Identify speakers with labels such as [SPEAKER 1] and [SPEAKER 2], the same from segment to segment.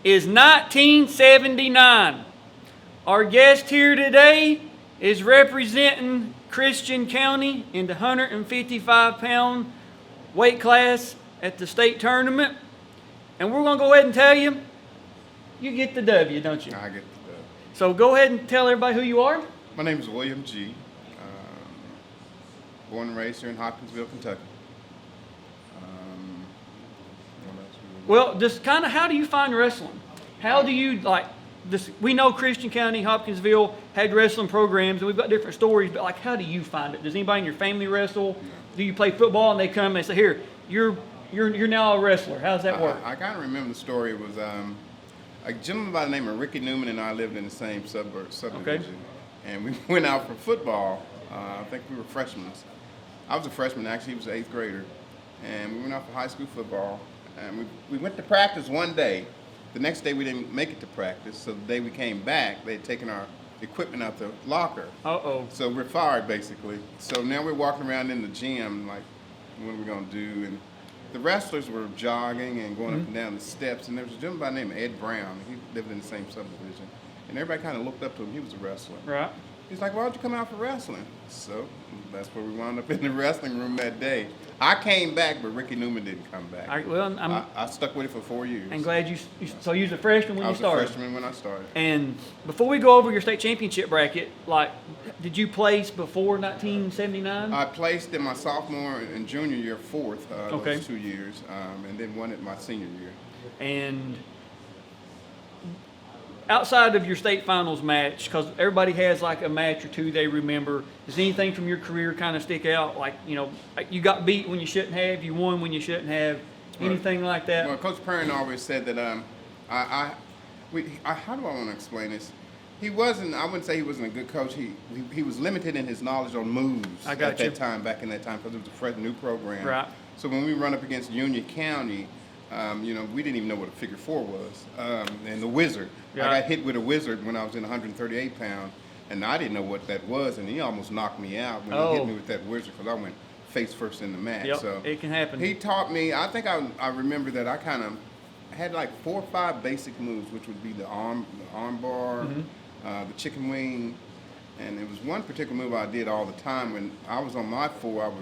[SPEAKER 1] is 1979. Our guest here today is representing Christian County in the 155-pound weight class at the state tournament. And we're going to go ahead and tell you, you get the W, don't you?
[SPEAKER 2] I get the W.
[SPEAKER 1] So go ahead and tell everybody who you are.
[SPEAKER 2] My name is William G. Born and raised here in Hopkinsville, Kentucky. What else?
[SPEAKER 1] Well, just kind of how do you find wrestling? How do you like this? We know Christian County, Hopkinsville had wrestling programs, and we've got different stories. But like, how do you find it? Does anybody in your family wrestle?
[SPEAKER 2] No.
[SPEAKER 1] Do you play football and they come and they say, "Here, you're now a wrestler"? How does that work?
[SPEAKER 2] I kind of remember the story. It was a gentleman by the name of Ricky Newman and I lived in the same subdivision,
[SPEAKER 1] Okay.
[SPEAKER 2] and we went out for football. I think we were freshmen. I was a freshman, actually. He was an 8th grader. And we went out for high school football. And we went to practice one day. The next day we didn't make it to practice. So the day we came back, they had taken our equipment out the locker.
[SPEAKER 1] Uh-oh.
[SPEAKER 2] So we're fired, basically. So now we're walking around in the gym, like, what are we going to do? And the wrestlers were jogging and going up and down the steps. And there was a gentleman by the name of Ed Brown. He lived in the same subdivision. And everybody kind of looked up to him. He was a wrestler.
[SPEAKER 1] Right.
[SPEAKER 2] He's like, why don't you come out for wrestling? So that's where we wound up in the wrestling room that day. I came back, but Ricky Newman didn't come back. I stuck with it for 4 years.
[SPEAKER 1] I'm glad you so you was a freshman when you started.
[SPEAKER 2] I was a freshman when I started.
[SPEAKER 1] And before we go over your state championship bracket, like, did you place before 1979?
[SPEAKER 2] I placed in my sophomore and junior year 4th,
[SPEAKER 1] Okay.
[SPEAKER 2] those 2 years, and then won it my senior year.
[SPEAKER 1] And outside of your state finals match, because everybody has like a match or two they remember, does anything from your career kind of stick out? Like, you know, you got beat when you shouldn't have, you won when you shouldn't have, anything like that?
[SPEAKER 2] Well, Coach Perrin always said that how do I want to explain this? He wasn't, I wouldn't say he wasn't a good coach. He was limited in his knowledge on moves
[SPEAKER 1] I got
[SPEAKER 2] at that time, back in that time, because it was a fresh new program.
[SPEAKER 1] Right.
[SPEAKER 2] So when we run up against Union County, we didn't even know what a figure 4 was, and the wizard.
[SPEAKER 1] Yeah.
[SPEAKER 2] I got hit with a wizard when I was in 138 pound, and I didn't know what that was, and he almost knocked me out when he hit me with that wizard, because I went face first in the match.
[SPEAKER 1] Yep,
[SPEAKER 2] so
[SPEAKER 1] it can happen.
[SPEAKER 2] He taught me. I think I remember that I kind of had like 4 or 5 basic moves, which would be the arm bar, the chicken wing, and it was one particular move I did all the time when I was on my 4.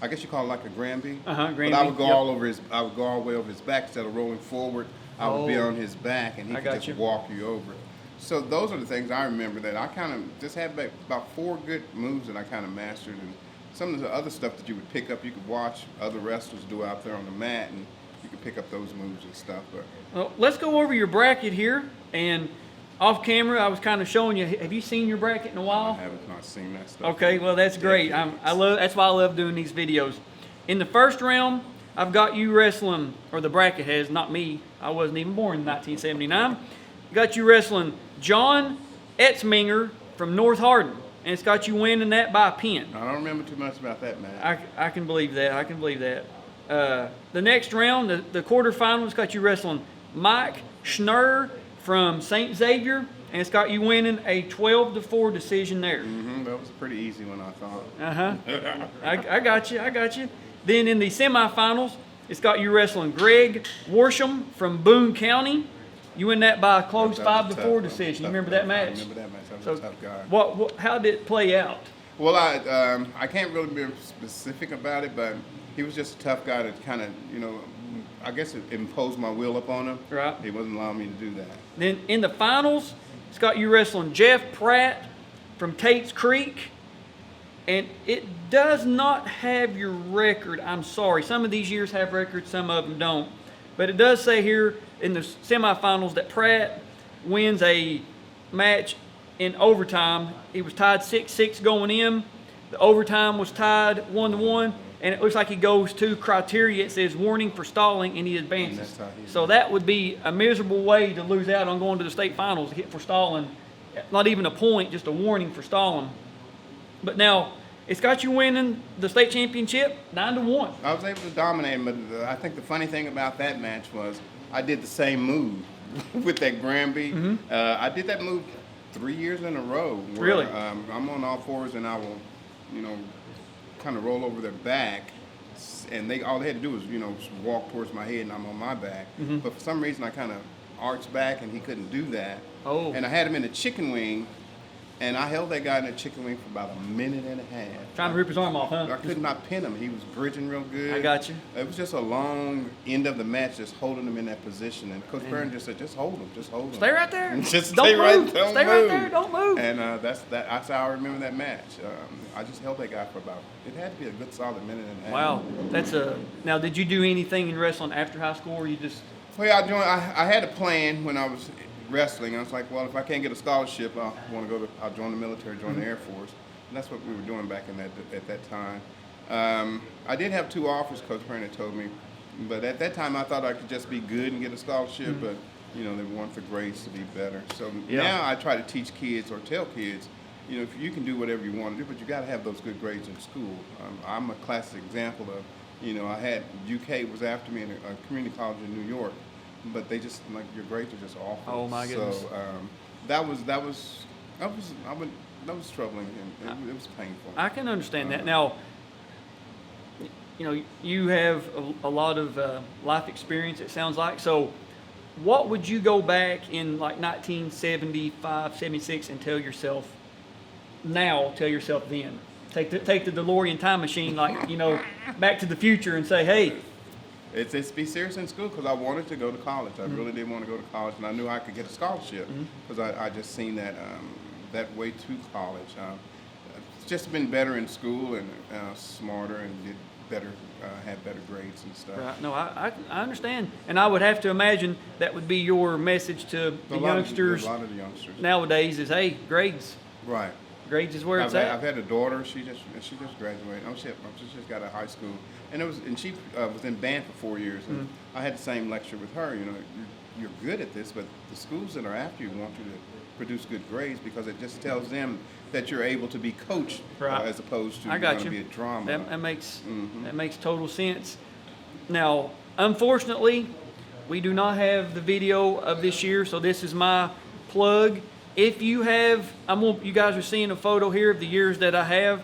[SPEAKER 2] I guess you call it like a Granby.
[SPEAKER 1] Granby.
[SPEAKER 2] But I would go all over I would go all the way over his back instead of rolling forward. I would be on his back, and he could just walk you over. So those are the things I remember that I kind of just had about 4 good moves that I kind of mastered, and some of the other stuff that you would pick up, you could watch other wrestlers do out there on the mat, and you could pick up those moves and stuff. But
[SPEAKER 1] well, let's go over your bracket here, and off camera, I was kind of showing you. Have you seen your bracket in a while?
[SPEAKER 2] I haven't not seen that stuff.
[SPEAKER 1] Okay, well that's great. That's why I love doing these videos. In the first round, I've got you wrestling, or the bracket has, not me. I wasn't even born in 1979. Got you wrestling John Etzminger from North Hardin, and it's got you winning that by a pin.
[SPEAKER 2] I don't remember too much about that, man.
[SPEAKER 1] I can believe that. I can believe that. The next round, the quarterfinals, got you wrestling Mike Schnurr from St. Xavier, and it's got you winning a 12-4 decision there.
[SPEAKER 2] That was a pretty easy one, I thought.
[SPEAKER 1] I got you. Then in the semifinals, it's got you wrestling Greg Worsham from Boone County. You win that by a close 5-4 decision. You remember that match?
[SPEAKER 2] I remember that match. That was a tough guy.
[SPEAKER 1] How did it play out?
[SPEAKER 2] Well, I can't really be specific about it, but he was just a tough guy to kind of, I guess it imposed my will upon him.
[SPEAKER 1] Right.
[SPEAKER 2] He wasn't allowing me to do that.
[SPEAKER 1] Then in the finals, it's got you wrestling Jeff Pratt from Tate's Creek. And it does not have your record. I'm sorry. Some of these years have records, some of them don't. But it does say here in the semifinals that Pratt wins a match in overtime. He was tied 6-6 going in. The overtime was tied 1-1. And it looks like he goes to criteria. It says warning for stalling, and he advances. So that would be a miserable way to lose out on going to the state finals, hit for stalling. Not even a point, just a warning for stalling. But now, it's got you winning the state championship 9-1.
[SPEAKER 2] I was able to dominate, but I think the funny thing about that match was I did the same move with that Granby. I did that move 3 years in a row. Where,
[SPEAKER 1] Really?
[SPEAKER 2] I'm on all fours, and I will, kind of roll over their back, and all they had to do was, walk towards my head, and I'm on my back. But for some reason, I kind of arch back, and he couldn't do that.
[SPEAKER 1] Oh.
[SPEAKER 2] And I had him in a chicken wing, and I held that guy in a chicken wing for about a minute and a half.
[SPEAKER 1] Trying to rip his arm off, huh?
[SPEAKER 2] I could not pin him. He was bridging real good.
[SPEAKER 1] I got you.
[SPEAKER 2] It was just a long end of the match, just holding him in that position. And Coach Barron just said, just hold him, just hold him.
[SPEAKER 1] Stay right there.
[SPEAKER 2] Just
[SPEAKER 1] don't
[SPEAKER 2] stay
[SPEAKER 1] move.
[SPEAKER 2] right, don't
[SPEAKER 1] stay
[SPEAKER 2] move.
[SPEAKER 1] right there. Don't move.
[SPEAKER 2] And that's how I remember that match. I just held that guy for about, it had to be a good solid minute and a half.
[SPEAKER 1] Wow. That's a. Now, did you do anything in wrestling after high school, or you just?
[SPEAKER 2] Well, I had a plan when I was wrestling. I was like, well, if I can't get a scholarship, I'll join the military, join the Air Force. And that's what we were doing back at that time. I did have 2 offers, Coach Barron had told me, but at that time I thought I could just be good and get a scholarship, but they want the grades to be better. So now I try to teach kids or tell kids, if you can do whatever you want to do, but you got to have those good grades in school. I'm a classic example of, I had UK was after me in a community college in New York. But they just your grades are just awful.
[SPEAKER 1] Oh my goodness!
[SPEAKER 2] So that was troubling, and it was painful.
[SPEAKER 1] I can understand that. Now, you have a lot of life experience. It sounds like. So, what would you go back in like 1975, 76, and tell yourself now? Tell yourself then. Take the DeLorean time machine, Back to the Future, and say, hey.
[SPEAKER 2] It's be serious in school because I wanted to go to college. I really did want to go to college, and I knew I could get a scholarship because I just seen that way to college. It's just been better in school and smarter and did better, had better grades and stuff.
[SPEAKER 1] Right. No, I understand, and I would have to imagine that would be your message to the youngsters.
[SPEAKER 2] A lot of the youngsters
[SPEAKER 1] nowadays is, hey, grades.
[SPEAKER 2] Right.
[SPEAKER 1] Grades is where it's at.
[SPEAKER 2] I've had a daughter. She just graduated. She just got out of high school, and she was in band for 4 years. And I had the same lecture with her. You're good at this, but the schools that are after you want you to produce good grades because it just tells them that you're able to be coached as opposed to be a drama.
[SPEAKER 1] That makes total sense. Now, unfortunately, we do not have the video of this year, so this is my plug. If you have, you guys are seeing a photo here of the years that I have.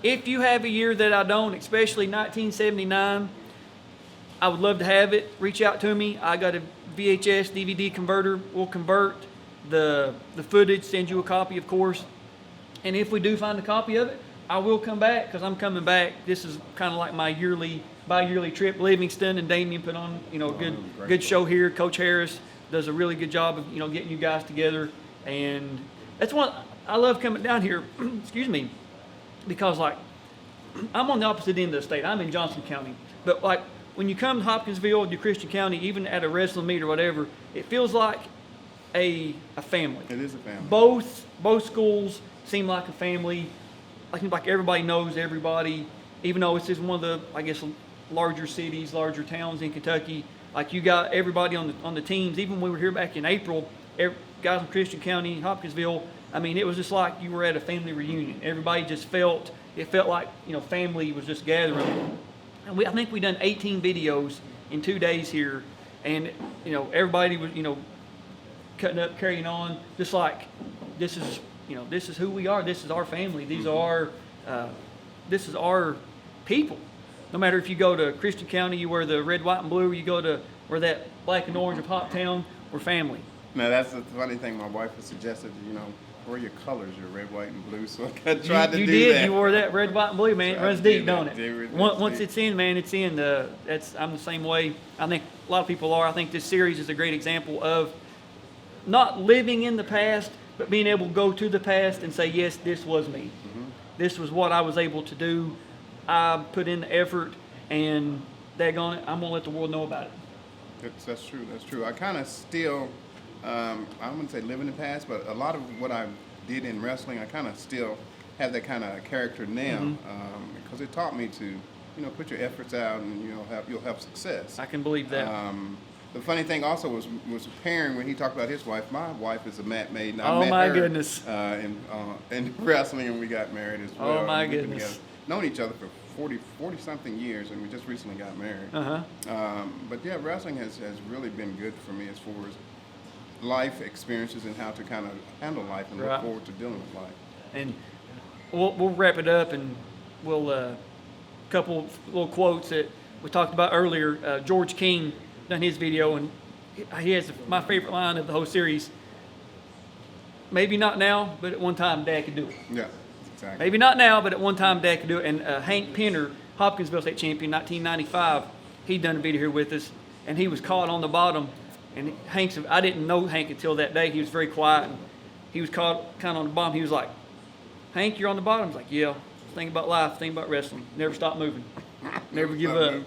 [SPEAKER 1] If you have a year that I don't, especially 1979, I would love to have it. Reach out to me. I got a VHS DVD converter. We'll convert the footage, send you a copy, of course. And if we do find a copy of it, I will come back because I'm coming back. This is kind of like my bi-yearly trip. Livingston and Damien put on, a good show here. Coach Harris does a really good job of, getting you guys together. And that's one I love coming down here, excuse me, because I'm on the opposite end of the state. I'm in Johnson County. But when you come to Hopkinsville, New Christian County, even at a wrestling meet or whatever, it feels like a family.
[SPEAKER 2] It is a family.
[SPEAKER 1] Both schools seem like a family. I think like everybody knows everybody, even though it's just one of the, larger cities, larger towns in Kentucky. Like you got everybody on the teams. Even when we were here back in April, guys from Christian County, Hopkinsville, it was just like you were at a family reunion. Everybody just felt like, family was just gathering. And I think we done 18 videos in 2 days here. And, everybody was, cutting up, carrying on, just like this is who we are. This is our family. These are, this is our people. No matter if you go to Christian County, you wear the red, white, and blue, or you go to wear that black and orange of Hoptown, we're family.
[SPEAKER 2] Now that's the funny thing. My wife has suggested, wear your colors, your red, white, and blue. So I tried to do that.
[SPEAKER 1] You did. You wore that red, white, and blue, man. It runs deep, don't it? Once it's in, man, it's in. I'm the same way. I think a lot of people are. I think this series is a great example of not living in the past, but being able to go to the past and say, yes, this was me. This was what I was able to do. I put in the effort, and daggone it, I'm going to let the world know about it.
[SPEAKER 2] That's true. I kind of still, I wouldn't say live in the past, but a lot of what I did in wrestling, I kind of still have that kind of character now because it taught me to, put your efforts out and you'll have success.
[SPEAKER 1] I can believe that.
[SPEAKER 2] The funny thing also was pairing when he talked about his wife. My wife is a mat maid. And
[SPEAKER 1] I met her
[SPEAKER 2] goodness! In wrestling, and we got married as well.
[SPEAKER 1] Oh my goodness!
[SPEAKER 2] Known each other for 40 something years, and we just recently got married. But yeah, wrestling has really been good for me as far as life experiences and how to kind of handle life and look forward to dealing with life.
[SPEAKER 1] And we'll wrap it up, and we'll couple little quotes that we talked about earlier. George King done his video, and he has my favorite line of the whole series. Maybe not now, but at one time Dad could do it.
[SPEAKER 2] Yeah, exactly.
[SPEAKER 1] Maybe not now, but at one time Dad could do it. And Hank Penner, Hopkinsville State champion, 1995, he done a video here with us, and he was caught on the bottom. And I didn't know Hank until that day. He was very quiet, and he was caught kind of on the bottom. He was like, "Hank, you're on the bottom." I was like, "Yeah. Think about life. Think about wrestling. Never stop moving. Never give up.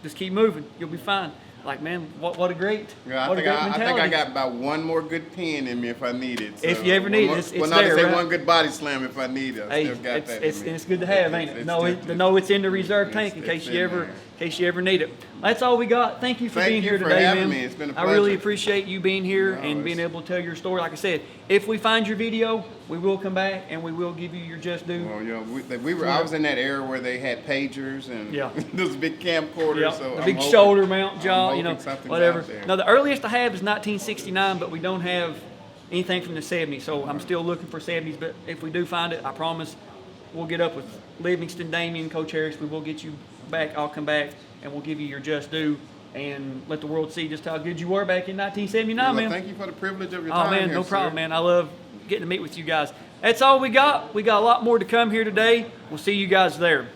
[SPEAKER 1] Just keep moving. You'll be fine." Like, man, what a great,
[SPEAKER 2] yeah,
[SPEAKER 1] what a great mentality.
[SPEAKER 2] I think I got about one more good pin in me if I need it. So
[SPEAKER 1] if you ever need it, it's there,
[SPEAKER 2] say
[SPEAKER 1] right?
[SPEAKER 2] one good body slam if I need it. I still got that.
[SPEAKER 1] It's good to have, ain't it? No, it's in the reserve tank in case you ever need it. That's all we got. Thank you for being here today, man.
[SPEAKER 2] Me. It's been a pleasure.
[SPEAKER 1] I really appreciate you being here and being able to tell your story. Like I said, if we find your video, we will come back and we will give you your just due.
[SPEAKER 2] Well, I was in that era where they had pagers and those big camcorders.
[SPEAKER 1] Yeah,
[SPEAKER 2] so
[SPEAKER 1] the big shoulder mount jaw, whatever.
[SPEAKER 2] There.
[SPEAKER 1] Now the earliest I have is 1969, but we don't have anything from the 70s. So I'm still looking for 70s. But if we do find it, I promise we'll get up with Livingston, Damien, Coach Harris. We will get you back. I'll come back and we'll give you your just due and let the world see just how good you were back in 1979, man.
[SPEAKER 2] Thank you for the privilege of your time.
[SPEAKER 1] Oh man,
[SPEAKER 2] here,
[SPEAKER 1] no problem,
[SPEAKER 2] sir.
[SPEAKER 1] man. I love getting to meet with you guys. That's all we got. We got a lot more to come here today. We'll see you guys there.